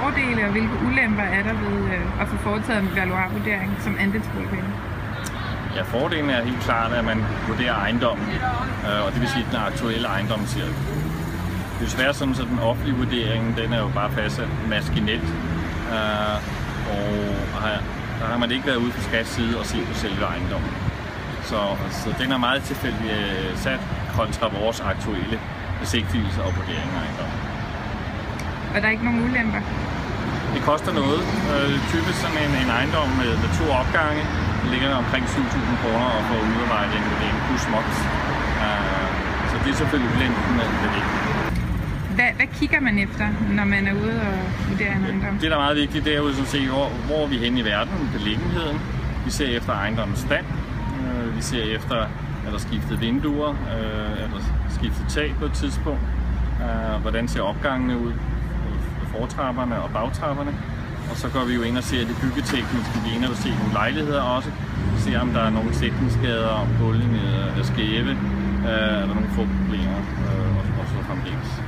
fordele og hvilke ulemper er der ved at få foretaget en valuarvurdering som andelsboligforening? Ja, fordelen er helt klart, at man vurderer ejendommen, og det vil sige den aktuelle ejendomsserie. Det er desværre sådan, at den offentlige vurdering, den er jo bare fastsat maskinelt, og der har man ikke været ude fra Skats side og se på selve ejendommen. Så den er meget tilfældig sat kontra vores aktuelle besigtigelse og vurdering af ejendommen. Og der er ikke nogen ulemper? Det koster noget. Typisk sådan en ejendom med 2 opgange ligger der omkring 7.000 kroner og får udarbejdet en vurdering plus moms. Så det er selvfølgelig ulempen med det. Hvad kigger man efter, når man er ude og vurdere en ejendom? Det, der er meget vigtigt, det er jo at se, hvor er vi henne i verden, beliggenheden. Vi ser efter ejendommens stand. Vi ser efter, er der skiftet vinduer, er der skiftet tag på et tidspunkt. Hvordan ser opgangene ud, fortrapperne og bagtrapperne. Og så går vi jo ind og ser det byggetekniske. Vi er inde og se nogle lejligheder også. Se om der er nogle sætningsskader, om gulvene er skæve, er der nogle fugtproblemer og så fremdeles.